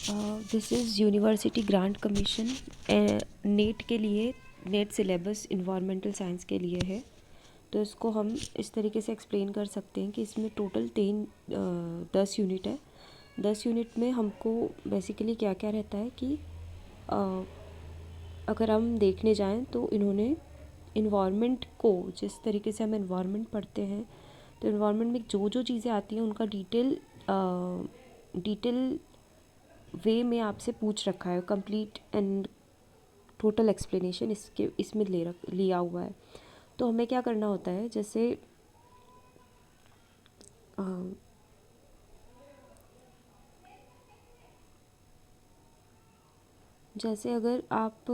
This is university grant commission net के लिए, net syllabus environmental science के लिए है। तो इसको हम इस तरीके से एक्सप्लेन कर सकते हैं कि इसमें टोटल 10 यूनिट है। 10 यूनिट में हमको बेसिकली क्या क्या रहता है कि अ, अगर हम देखने जाएं तो इन्होंने इन्वायरमेंट को, जिस तरीके से हम इन्वायरमेंट पढ़ते हैं, तो इन्वायरमेंट में जो जो चीज़ें आती हैं उनका डिटेल वे में आपसे पूछ रखा है। कंप्लीट एंड टोटल एक्सप्लेनेशन इसमें लिया हुआ है। तो हमें क्या करना होता है, अ, जैसे अगर आप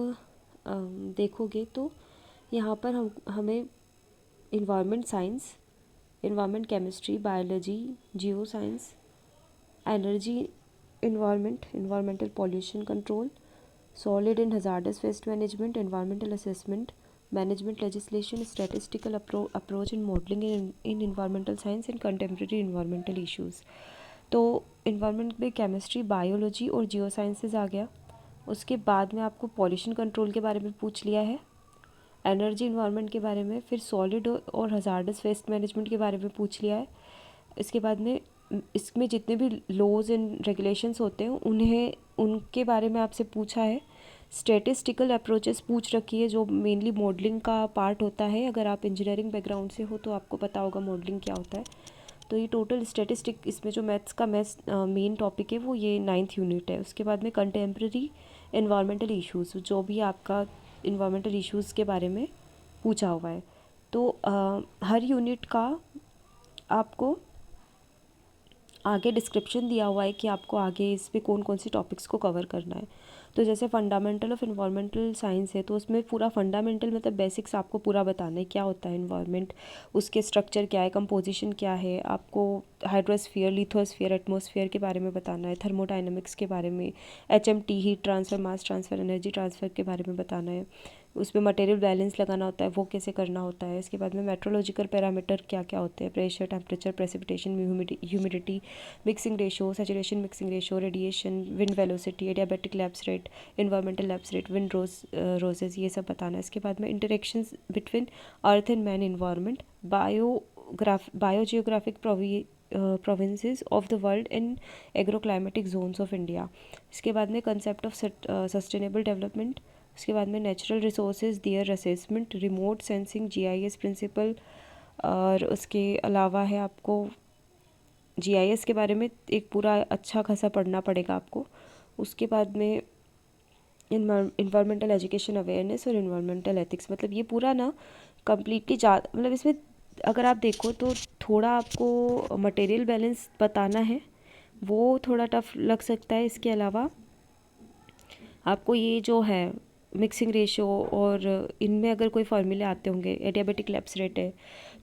देखोगे तो यहाँ पर हमें environment science, environment chemistry, biology, geo science, energy, environmental pollution control, solid and hazardous waste management, environmental assessment, management legislation, statistical approach in modelling in environmental science and contemporary environmental issues. तो environment में chemistry, biology और geo sciences आ गया। उसके बाद में आपको pollution control के बारे में पूछ लिया है, एनर्जी इन्वायरमेंट के बारे में, फिर सॉलिड और हजार्डस वेस्ट मैनेजमेंट के बारे में पूछ लिया है। इसके बाद में इसमें जितने भी लॉज एंड रेगुलेशंस होते हैं उनके बारे में आपसे पूछा है। स्टैटिस्टिकल अप्रोचेस पूछ रखी है, जो मेनली मॉडलिंग का पार्ट होता है। अगर आप इंजीनियरिंग बैकग्राउंड से हो तो आपको पता होगा मॉडलिंग क्या होता है। तो ये टोटल स्टैटिस्टिक, इसमें जो मैथ्स मेन टॉपिक है वो ये 9th यूनिट है। उसके बाद में कंटेम्प्रेरी इन्वायरमेंटल इश्यूज़, जो भी आपका इन्वायरमेंटल इश्यूज़ के बारे में पूछा हुआ है। तो हर यूनिट का आपको आगे डिस्क्रिप्शन दिया हुआ है कि आपको आगे इस पे कौन कौन से टॉपिक्स को कवर करना है। तो जैसे फंडामेंटल ऑफ इन्वायरमेंटल साइंस है, तो उसमें पूरा फंडामेंटल मतलब बेसिक्स आपको पूरा बताना है, क्या होता है इन्वायरमेंट, उसके स्ट्रक्चर क्या है, कंपोजिशन क्या है, आपको हाइड्रोस्फीयर, लिथोस्फीयर, एटमॉस्फेयर के बारे में बताना है, थर्मोडाइनमिक्स के बारे में, HMT, हीट ट्रांसफ़र, मास ट्रांसफ़र, एनर्जी ट्रांसफ़र के बारे में बताना है। उसमें मटेरियल बैलेंस लगाना होता है, वो कैसे करना होता है। इसके बाद में मेट्रोलॉजिकल पैरामीटर क्या क्या होते हैं, pressure, temperature, precipitation, humidity, mixing ratio, saturation mixing ratio, radiation, wind velocity, adiabatic lapse rate, environmental lapse rate, wind roses, ये सब बताना है। इसके बाद में interactions between earth and man environment, biogeographic provinces of the world and agroclimatic zones of India. इसके बाद में कंसेप्ट ऑफ सस्टेनेबल डेवलपमेंट। उसके बाद में natural resources, their assessment, remote sensing, GIS principle. और उसके अलावा है आपको GIS के बारे में एक पूरा अच्छा खासा पढ़ना पड़ेगा आपको। उसके बाद में इन्वायरमेंटल एजुकेशन अवेयरनेस और इन्वायरमेंटल एथिक्स, मतलब ये पूरा ना कम्प्लीटली मतलब इसमें अगर आप देखो तो थोड़ा आपको मटेरियल बैलेंस बताना है, वो थोड़ा टफ लग सकता है। इसके अलावा आपको ये जो है मिक्सिंग रेशो, और इनमें अगर कोई फार्मूले आते होंगे, एडियाबेटिक लैप्स रेट है,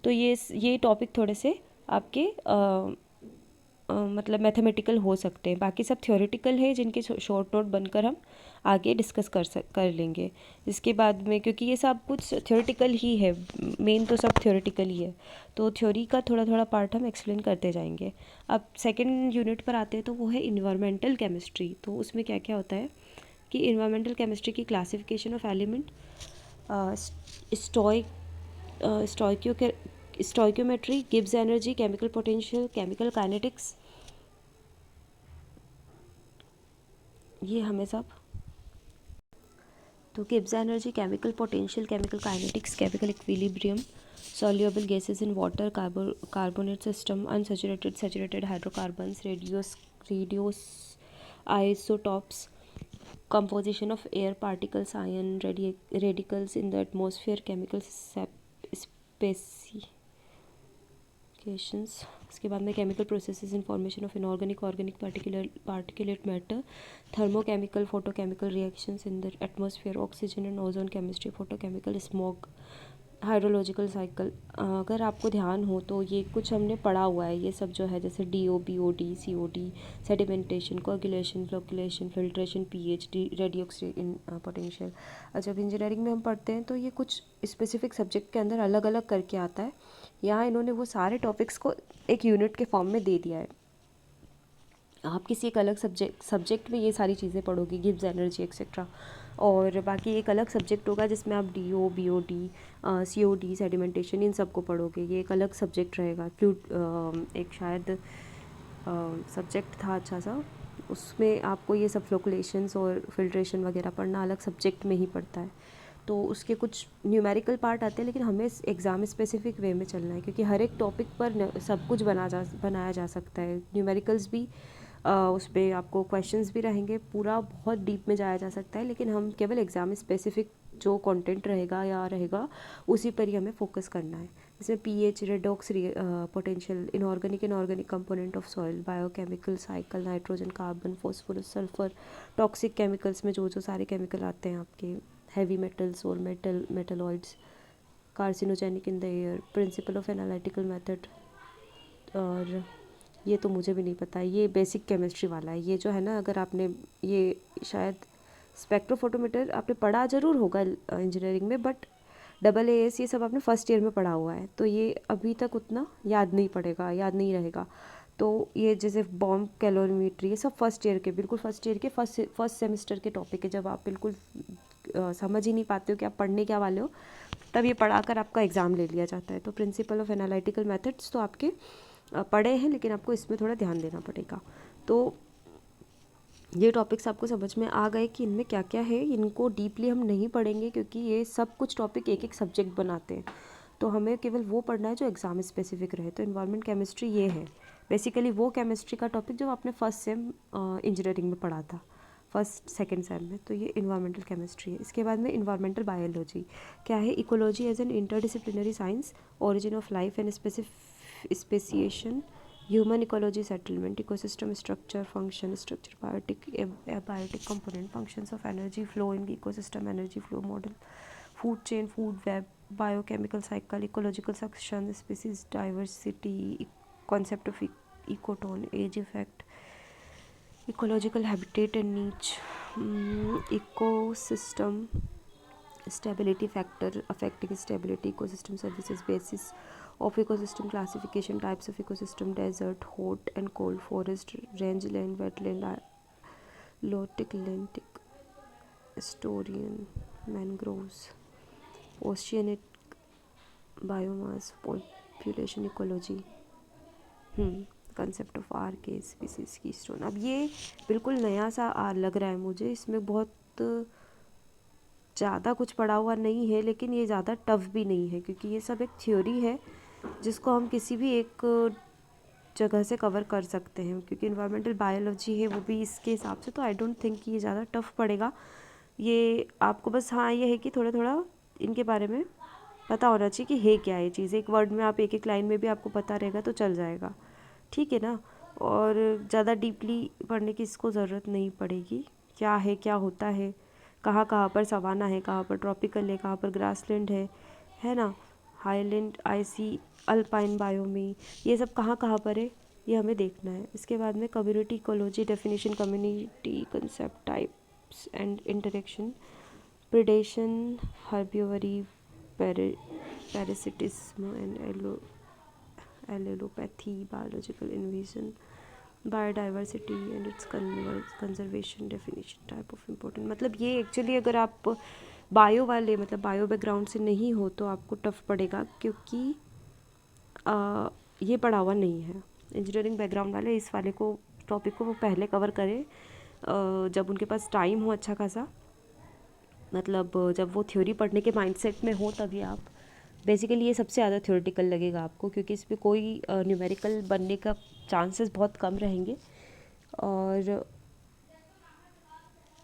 तो ये टॉपिक थोड़े से आपके मतलब मैथमेटिकल हो सकते हैं। बाकी सब थ्योरेटिकल है, जिनके शॉर्ट नोट बनकर हम आगे डिस्कस कर लेंगे। इसके बाद में क्योंकि ये सब कुछ थ्योरेटिकल ही है, मेन तो सब थ्योरेटिकल ही है, तो थ्योरी का थोड़ा थोड़ा पार्ट हम एक्सप्लेन करते जाएंगे। अब सेकेंड यूनिट पर आते हैं, तो वो है इन्वायरमेंटल केमिस्ट्री। तो उसमें क्या क्या होता है कि इन्वायरमेंटल केमिस्ट्री की classification of element, stoic stoichiometry, Gibbs energy, chemical potential, chemical kinetics, ये हमें सब। तो Gibbs energy, chemical potential, chemical kinetics, chemical equilibrium, soluble gases in water, carbonate system, unsaturated, saturated hydrocarbons, radios isotopes, composition of air particles, ion radicals in the atmosphere, chemical specifications। उसके बाद में chemical processes in formation of inorganic, organic, particulate matter, thermochemical, photochemical reactions in the atmosphere, oxygen and ozone chemistry, photochemical, smoke, hydrological cycle. अगर आपको ध्यान हो तो ये कुछ हमने पढ़ा हुआ है, ये सब जो है, जैसे DO, BOD, COD, sedimentation, coagulation, flocculation, filtration, PhD, redox potential. जब इंजीनियरिंग में हम पढ़ते हैं तो ये कुछ स्पेसिफिक सब्जेक्ट के अंदर अलग अलग करके आता है। यहाँ इन्होंने वो सारे टॉपिक्स को एक यूनिट के फॉर्म में दे दिया है। आप किसी एक अलग सब्जेक्ट में ये सारी चीज़ें पढ़ोगे, गिब्स एनर्जी एक्सेट्रा। और बाकी एक अलग सब्जेक्ट होगा जिसमें आप DO BOD COD सेडिमेंटेशन इन सब को पढ़ोगे, ये एक अलग सब्जेक्ट रहेगा। फ्लूड एक शायद सब्जेक्ट था अच्छा सा, उसमें आपको ये सब फ्लोकुलेशंस और फिल्ट्रेशन वगैरह पढ़ना अलग सब्जेक्ट में ही पड़ता है। तो उसके कुछ न्यूमेरिकल पार्ट आते हैं, लेकिन हमें एग्ज़ाम स्पेसिफिक वे में चलना है, क्योंकि हर एक टॉपिक पर सब कुछ बनाया जा सकता है। न्यूमेरिकल्स भी उस पर आपको क्वेश्चंस भी रहेंगे, पूरा बहुत डीप में जाया जा सकता है, लेकिन हम केवल एग्ज़ाम स्पेसिफिक जो कंटेंट रहेगा उसी पर ही हमें फोकस करना है। जैसे pH, redox potential, inorganic component of soil, biochemical cycle, nitrogen, carbon, phosphorus, sulphur, toxic chemicals में जो जो सारे केमिकल आते हैं आपके, हैवी मेटल्स और metalloids, carcinogenic in the air, principle of analytical method. और ये तो मुझे भी नहीं पता, ये बेसिक केमिस्ट्री वाला है। ये जो है ना, अगर आपने ये शायद स्पेक्ट्रोफोटोमीटर आपने पढ़ा ज़रूर होगा इंजीनियरिंग में, बट AAS ये सब आपने फर्स्ट ईयर में पढ़ा हुआ है, तो ये अभी तक उतना याद नहीं रहेगा। तो ये जैसे बॉम्ब कैलोरीमेट्री, ये सब फर्स्ट ईयर के, बिल्कुल फर्स्ट ईयर के फर्स्ट सेमेस्टर के टॉपिक है। जब आप बिल्कुल समझ ही नहीं पाते हो कि आप पढ़ने क्या वाले हो, तब ये पढ़ाकर आपका एग्ज़ाम ले लिया जाता है। तो प्रिंसिपल ऑफ एनालिटिकल मेथड्स तो आपके पढ़े हैं, लेकिन आपको इसमें थोड़ा ध्यान देना पड़ेगा। तो ये टॉपिक्स आपको समझ में आ गए कि इनमें क्या क्या है। इनको डीपली हम नहीं पढ़ेंगे, क्योंकि ये सब कुछ टॉपिक एक एक सब्जेक्ट बनाते हैं, तो हमें केवल वो पढ़ना है जो एग्ज़ाम स्पेसिफिक रहे। तो इन्वायरमेंट केमिस्ट्री ये है बेसिकली वो केमिस्ट्री का टॉपिक जो आपने फर्स्ट सेम इंजीनियरिंग में पढ़ा था, फर्स्ट सेकेंड सेम में। तो ये इन्वायरमेंटल केमिस्ट्री है। इसके बाद में इन्वायरमेंटल बायोलॉजी क्या है? Ecology as an interdisciplinary science, origin of life and speciation, human ecology, settlement, ecosystem structure, function, structure, biotic component, functions of energy flow in ecosystem, energy flow model, food chain, food web, biochemical cycle, ecological succession, species diversity, concept of ecotone, age effect, ecological habitat and niche, ecosystem stability factor affecting stability, ecosystem services, basis of ecosystem classification, types of ecosystem, desert, hot and cold, forest, rangeland, wetland, lotic, lentic, estuarine, mangroves, oceanic biomass, population ecology, concept of R K species keystone. अब ये बिल्कुल नया सा लग रहा है मुझे, इसमें बहुत ज़्यादा कुछ पढ़ा हुआ नहीं है, लेकिन ये ज़्यादा टफ भी नहीं है, क्योंकि ये सब एक थ्योरी है जिसको हम किसी भी एक जगह से कवर कर सकते हैं। क्योंकि इन्वायरमेंटल बायोलॉजी है वो भी इसके हिसाब से, तो आई डोंट थिंक कि ये ज़्यादा टफ पड़ेगा। ये आपको बस हाँ ये है कि थोड़ा थोड़ा इनके बारे में पता होना चाहिए कि है क्या ये चीज़। एक वर्ड में आप एक लाइन में भी आपको पता रहेगा तो चल जाएगा, ठीक है ना। और ज़्यादा डीपली पढ़ने की इसको ज़रूरत नहीं पड़ेगी। क्या है, क्या होता है, कहाँ कहाँ पर सवाना है, कहाँ पर ट्रॉपिकल है, कहाँ पर ग्रासलैंड है ना, हाईलैंड, आइसी, अल्पाइन बायोमी, ये सब कहाँ कहाँ पर है ये हमें देखना है। इसके बाद में community ecology definition, community concept, types and interaction, predation, herbivory, parasitism and allelopathy, biological invasion, biodiversity and its conservation, definition, type of important। मतलब ये एक्चुअली अगर आप बायो वाले मतलब बायो बैकग्राउंड से नहीं हो तो आपको टफ पड़ेगा, क्योंकि ये पढ़ा हुआ नहीं है। इंजीनियरिंग बैकग्राउंड वाले इस वाले को टॉपिक को वो पहले कवर करें जब उनके पास टाइम हो अच्छा खासा, मतलब जब वो थ्योरी पढ़ने के माइंडसेट में हो, तभी आप बेसिकली ये सबसे ज़्यादा थ्योरेटिकल लगेगा आपको, क्योंकि इस पर कोई न्यूमेरिकल बनने का चांसेस बहुत कम रहेंगे और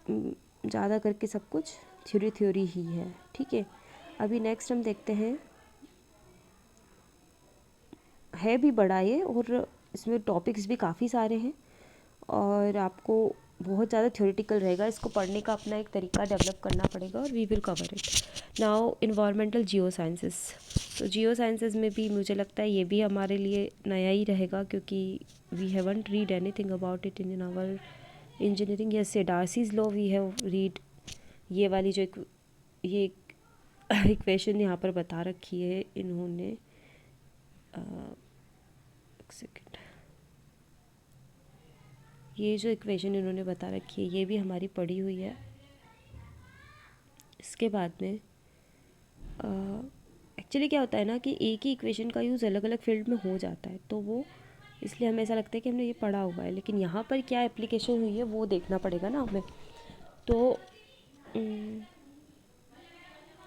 ज़्यादा करके सब कुछ थ्योरी ही है, ठीक है। अभी नेक्स्ट हम देखते हैं, है भी बड़ा ये और इसमें टॉपिक्स भी काफ़ी सारे हैं और आपको बहुत ज़्यादा थ्योरेटिकल रहेगा, इसको पढ़ने का अपना एक तरीका डेवलप करना पड़ेगा और we will cover it now. Environmental geo sciences, तो जियो साइंसेस में भी मुझे लगता है ये भी हमारे लिए नया ही रहेगा, क्योंकि we haven't read anything about it in our engineering. Yes, Darcy's law we have read, ये वाली जो ये इक्वेशन यहाँ पर बता रखी है इन्होंने, एक सेकेंड, ये जो इक्वेशन इन्होंने बता रखी है ये भी हमारी पढ़ी हुई है। इसके बाद में एक्चुअली क्या होता है ना कि एक ही इक्वेशन का यूज़ अलग अलग फील्ड में हो जाता है, तो वो इसलिए हमें ऐसा लगता है कि हमने ये पढ़ा हुआ है, लेकिन यहाँ पर क्या एप्लीकेशन हुई है वो देखना पड़ेगा ना हमें। तो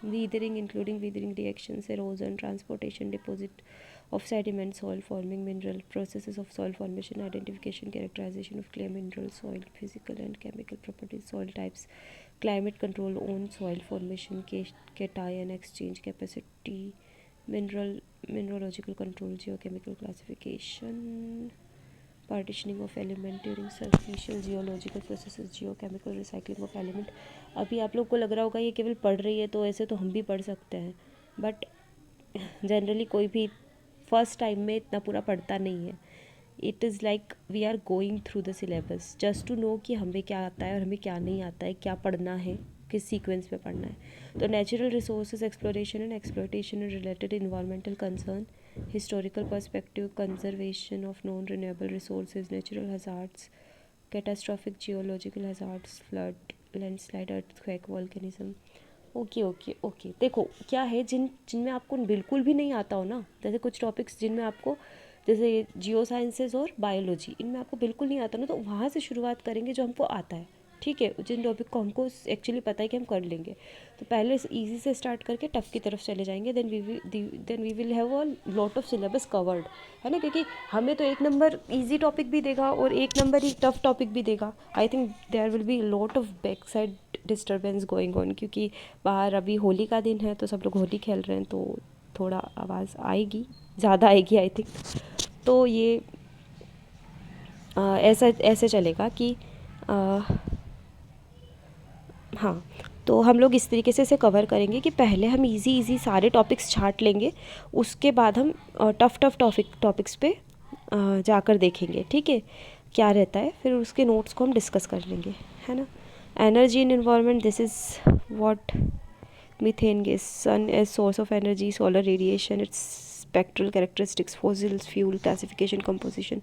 weathering including weathering reactions, erosion, transportation, deposit of sediment, soil forming mineral, processes of soil formation, identification, characterization of clay mineral, soil physical and chemical properties, soil types, climate control on soil formation, cation exchange capacity, mineralogical control, geochemical classification, partitioning of element during superficial geological processes, geochemical recycling of element। अभी आप लोग को लग रहा होगा ये केवल पढ़ रही है, तो ऐसे तो हम भी पढ़ सकते हैं, बट जनरली कोई भी फर्स्ट टाइम में इतना पूरा पढ़ता नहीं है। It is like we are going through the syllabus just to know कि हमें क्या आता है और हमें क्या नहीं आता है, क्या पढ़ना है, किस सीक्वेंस में पढ़ना है। तो natural resources exploration and exploitation and related environmental concern, historical perspective, conservation of known renewable resources, natural hazards, catastrophic geological hazards, flood, landslide, earthquake, volcanism। Okay okay okay, देखो क्या है, जिनमें आपको बिल्कुल भी नहीं आता हो ना, जैसे कुछ टॉपिक्स जिनमें आपको, जैसे जियो साइंसेज और बायोलॉजी, इनमें आपको बिल्कुल नहीं आता ना, तो वहाँ से शुरुआत करेंगे जो हमको आता है, ठीक है, जिन टॉपिक को हमको एक्चुअली पता है कि हम कर लेंगे। तो पहले इजी से स्टार्ट करके टफ की तरफ चले जाएंगे, then we will have a lot of syllabus covered, है ना, क्योंकि हमें तो एक नंबर इजी टॉपिक भी देगा और एक नंबर ही टफ टॉपिक भी देगा। I think there will be lot of back side disturbance going on, क्योंकि बाहर अभी होली का दिन है तो सब लोग होली खेल रहे हैं, तो थोड़ा आवाज़ आएगी, ज़्यादा आएगी आई थिंक। तो ये ऐसा ऐसे चलेगा कि हाँ, तो हम लोग इस तरीके से इसे कवर करेंगे कि पहले हम इजी सारे टॉपिक्स छांट लेंगे, उसके बाद हम टफ टॉपिक्स पे जाकर देखेंगे, ठीक है, क्या रहता है, फिर उसके नोट्स को हम डिस्कस कर लेंगे, है ना। Energy in environment, this is what methane gas, sun as source of energy, solar radiation, its spectral characteristics, fossils, fuel, classification, composition,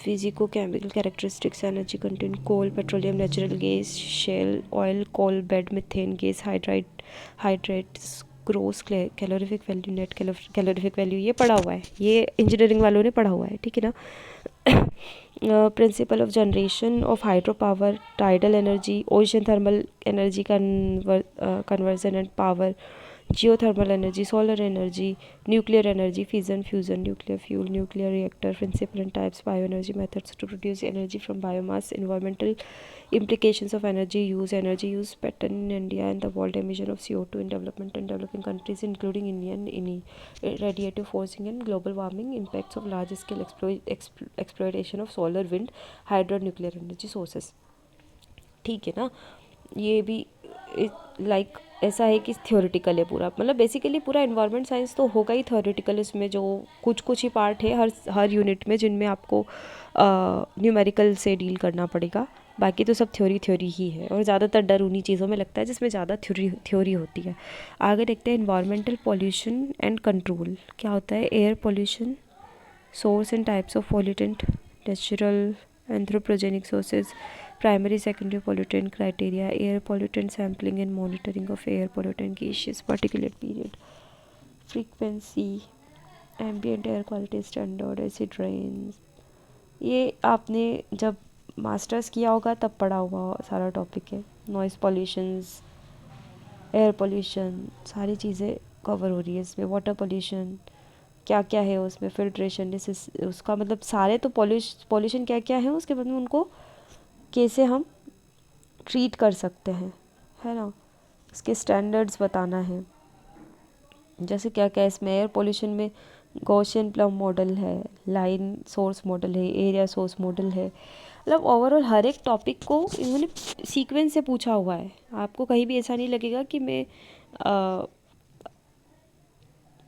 physicochemical characteristics, energy content, coal, petroleum, natural gas, shale oil, coal bed, methane gas, hydrates, gross calorific value, net calorific value, ये पढ़ा हुआ है, ये engineering वालों ने पढ़ा हुआ है, ठीक है ना। Principle of generation of hydro power, tidal energy, ocean thermal energy conversion and power, geothermal energy, solar energy, nuclear energy, fission, fusion, nuclear fuel, nuclear reactor, principle and types, bioenergy methods to produce energy from biomass, environmental implications of energy use pattern in India and the world, emission of CO2 in development and developing countries, including Indian radiative forcing and global warming, impacts of large scale exploitation of solar, wind, hydro, nuclear energy sources। ठीक है ना, ये भी like ऐसा है कि theoretical है पूरा, मतलब बेसिकली पूरा एनवायरनमेंट साइंस तो होगा ही थ्योरेटिकल, इसमें जो कुछ ही पार्ट है हर यूनिट में जिनमें आपको न्यूमेरिकल से डील करना पड़ेगा, बाकी तो सब थ्योरी ही है, और ज़्यादातर डर उन्हीं चीज़ों में लगता है जिसमें ज़्यादा थ्योरी होती है। आगे देखते हैं एनवायरमेंटल पॉल्यूशन एंड कंट्रोल, क्या होता है, air pollution, source and types of pollutant, natural anthropogenic sources, primary secondary pollutant criteria, air pollutant sampling and monitoring of air pollutant gaseous particulate period, frequency, ambient air quality standard, acid rains। ये आपने जब masters किया होगा तब पढ़ा हुआ सारा topic है। नॉइज़ पॉल्यूशंस, एयर पॉल्यूशन, सारी चीज़ें कवर हो रही है इसमें। वाटर पॉल्यूशन क्या क्या है उसमें, फिल्ट्रेशन, उसका मतलब सारे तो पॉल्यूशन क्या क्या है, उसके बाद में उनको कैसे हम ट्रीट कर सकते हैं, है ना, उसके स्टैंडर्ड्स बताना है। जैसे क्या क्या इसमें, एयर पोल्यूशन में गॉसियन प्लम मॉडल है, लाइन सोर्स मॉडल है, एरिया सोर्स मॉडल है, मतलब ओवरऑल हर एक टॉपिक को इन्होंने सीक्वेंस से पूछा हुआ है। आपको कहीं भी ऐसा नहीं लगेगा कि मैं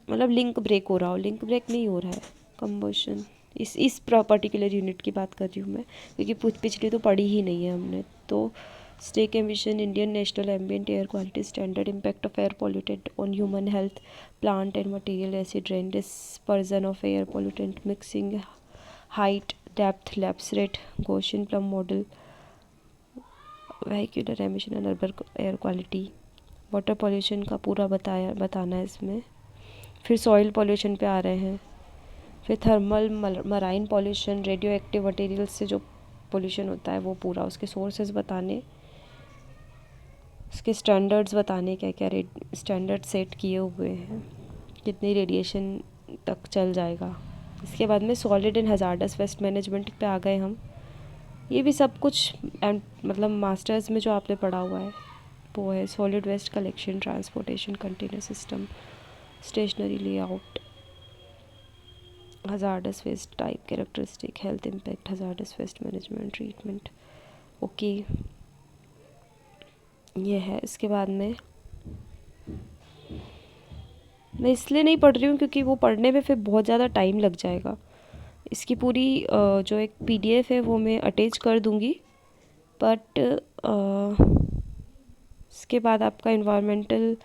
मतलब लिंक ब्रेक हो रहा हो, लिंक ब्रेक नहीं हो रहा है। कंबशन, इस पर्टिकुलर यूनिट की बात कर रही हूँ मैं, क्योंकि पिछली तो पढ़ी ही नहीं है हमने। तो stack emission, Indian national ambient air quality standard, impact of air pollutant on human health, plant and material, acid rain, dispersion of air pollutant, mixing height, depth lapse rate, Gaussian plume model, vehicular emission and urban air quality, water pollution का पूरा बताना है इसमें। फिर soil pollution पे आ रहे हैं, फिर thermal marine pollution, radio active material से जो पॉल्यूशन होता है वो पूरा, उसके सोर्सेज बताने, उसके स्टैंडर्ड्स बताने, क्या क्या स्टैंडर्ड सेट किए हुए हैं, कितनी रेडिएशन तक चल जाएगा। इसके बाद में solid and hazardous waste management पे आ गए हम। ये भी सब कुछ मतलब मास्टर्स में जो आपने पढ़ा हुआ है वो है। Solid waste collection, transportation, container system, stationary layout, hazardous waste type, characteristic, health impact, hazardous waste management, treatment. Okay, ये है। इसके बाद में मैं इसलिए नहीं पढ़ रही हूँ क्योंकि वो पढ़ने में फिर बहुत ज़्यादा टाइम लग जाएगा। इसकी पूरी जो एक PDF है वो मैं अटैच कर दूँगी, बट इसके बाद आपका environmental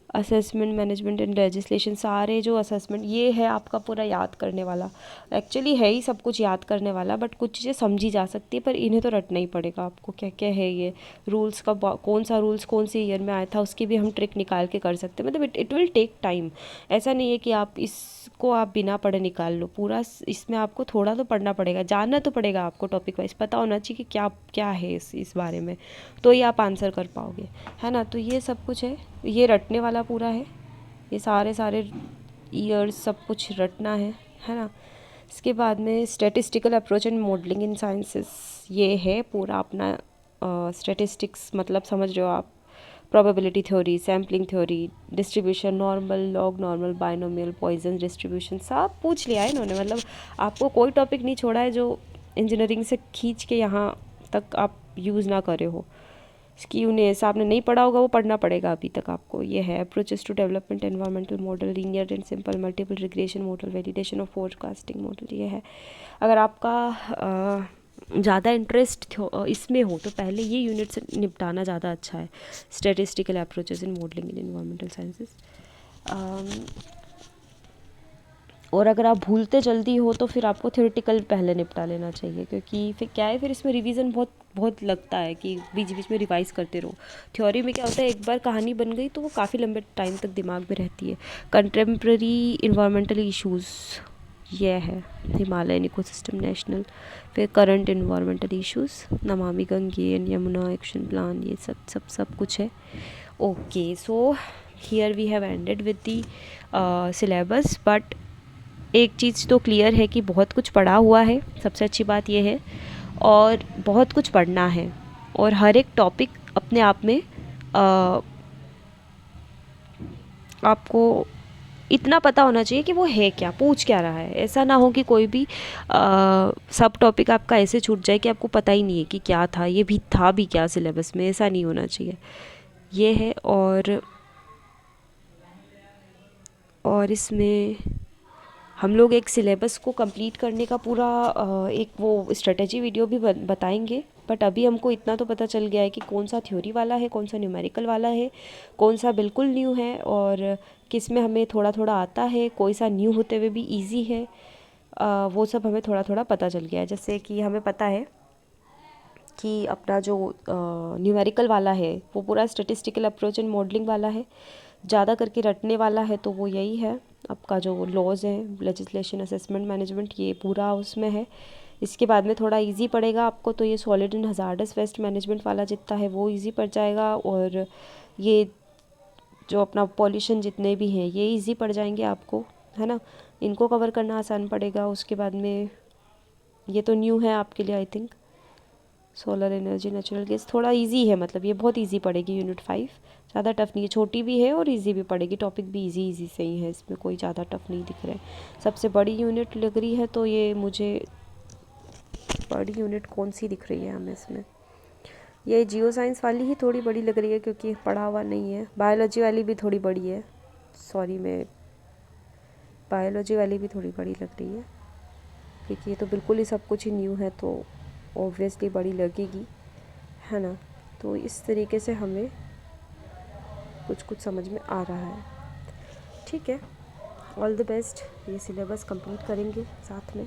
assessment, management and legislation, सारे जो असेसमेंट, ये है आपका पूरा याद करने वाला। एक्चुअली है ही सब कुछ याद करने वाला, बट कुछ चीज़ें समझी जा सकती है, पर इन्हें तो रटना ही पड़ेगा आपको। क्या क्या है ये रूल्स का, कौन सा रूल्स कौन सी ईयर में आया था, उसकी भी हम ट्रिक निकाल के कर सकते हैं। मतलब इट विल टेक टाइम। ऐसा नहीं है कि आप इसको आप बिना पढ़े निकाल लो, पूरा इसमें आपको थोड़ा तो पढ़ना पड़ेगा, जानना तो पड़ेगा आपको, टॉपिक वाइज पता होना चाहिए कि क्या क्या है इस बारे में, तो ही आप आंसर कर पाओगे, है ना। तो ये सब कुछ है, ये रटने वाला पूरा है। ये सारे ईयर्स सब कुछ रटना है ना। इसके बाद में statistical approach and modelling in sciences, ये है पूरा अपना स्टैटिस्टिक्स, मतलब समझ रहे हो आप। Probability theory, sampling theory, distribution, normal, log normal, binomial, Poisson distribution, सब पूछ लिया है इन्होंने। मतलब आपको कोई टॉपिक नहीं छोड़ा है जो इंजीनियरिंग से खींच के यहाँ तक आप यूज़ ना करे हो। इसकी उन्हें आपने नहीं पढ़ा होगा, वो पढ़ना पड़ेगा अभी तक आपको। ये है approaches to development, environmental model, linear and simple, multiple regression model, validation of forecasting model. ये है। अगर आपका ज़्यादा इंटरेस्ट इसमें हो तो पहले ये यूनिट से निपटाना ज़्यादा अच्छा है, स्टैटिस्टिकल अप्रोचेस इन मॉडलिंग इन एनवायरमेंटल साइंसेस। और अगर आप भूलते जल्दी हो तो फिर आपको थ्योरेटिकल पहले निपटा लेना चाहिए, क्योंकि फिर क्या है, फिर इसमें रिवीजन बहुत लगता है कि बीच बीच में रिवाइज करते रहो। थ्योरी में क्या होता है, एक बार कहानी बन गई तो वो काफ़ी लंबे टाइम तक दिमाग में रहती है। कंटेम्प्रेरी इन्वायरमेंटल इश्यूज़, ये है हिमालयन इकोसिस्टम नेशनल। फिर current environmental issues, Namami Gange and Yamuna action plan, ये सब कुछ है। Okay, so here we have ended with the syllabus, but एक चीज़ तो क्लियर है कि बहुत कुछ पढ़ा हुआ है, सबसे अच्छी बात यह है, और बहुत कुछ पढ़ना है। और हर एक टॉपिक अपने आप में आपको इतना पता होना चाहिए कि वो है क्या, पूछ क्या रहा है। ऐसा ना हो कि कोई भी सब टॉपिक आपका ऐसे छूट जाए कि आपको पता ही नहीं है कि क्या था, ये भी था भी क्या सिलेबस में, ऐसा नहीं होना चाहिए। ये है। और इसमें हम लोग एक सिलेबस को कंप्लीट करने का पूरा एक वो स्ट्रेटजी वीडियो भी बताएंगे, बट अभी हमको इतना तो पता चल गया है कि कौन सा थ्योरी वाला है, कौन सा न्यूमेरिकल वाला है, कौन सा बिल्कुल न्यू है, और किस में हमें थोड़ा थोड़ा आता है, कोई सा न्यू होते हुए भी इजी है। वो सब हमें थोड़ा थोड़ा पता चल गया है। जैसे कि हमें पता है कि अपना जो न्यूमेरिकल वाला है वो पूरा स्टैटिस्टिकल अप्रोच एंड मॉडलिंग वाला है, ज़्यादा करके रटने वाला है तो वो यही है। आपका जो लॉज है, लेजिस्लेशन, असेसमेंट, मैनेजमेंट, ये पूरा उसमें है। इसके बाद में थोड़ा इजी पड़ेगा आपको, तो ये solid and hazardous waste management वाला जितना है वो इजी पड़ जाएगा, और ये जो अपना पॉल्यूशन जितने भी हैं ये इजी पड़ जाएंगे आपको, है ना। इनको कवर करना आसान पड़ेगा। उसके बाद में ये तो न्यू है आपके लिए, I think solar energy, natural gas थोड़ा इजी है, मतलब ये बहुत इजी पड़ेगी यूनिट 5, ज़्यादा टफ नहीं है, छोटी भी है और इजी भी पड़ेगी, टॉपिक भी इजी से ही है, इसमें कोई ज़्यादा टफ नहीं दिख रहा है। सबसे बड़ी यूनिट लग रही है, तो ये मुझे बड़ी यूनिट कौन सी दिख रही है हमें इसमें, ये जियो साइंस वाली ही थोड़ी बड़ी लग रही है क्योंकि पढ़ा हुआ नहीं है। बायोलॉजी वाली भी थोड़ी बड़ी है, सॉरी मैं बायोलॉजी वाली भी थोड़ी बड़ी लग रही है, क्योंकि ये तो बिल्कुल ही सब कुछ ही न्यू है, तो ऑब्वियसली बड़ी लगेगी, है ना। तो इस तरीके से हमें कुछ समझ में आ रहा है। ठीक है, ऑल द बेस्ट। ये सिलेबस कंप्लीट करेंगे साथ में।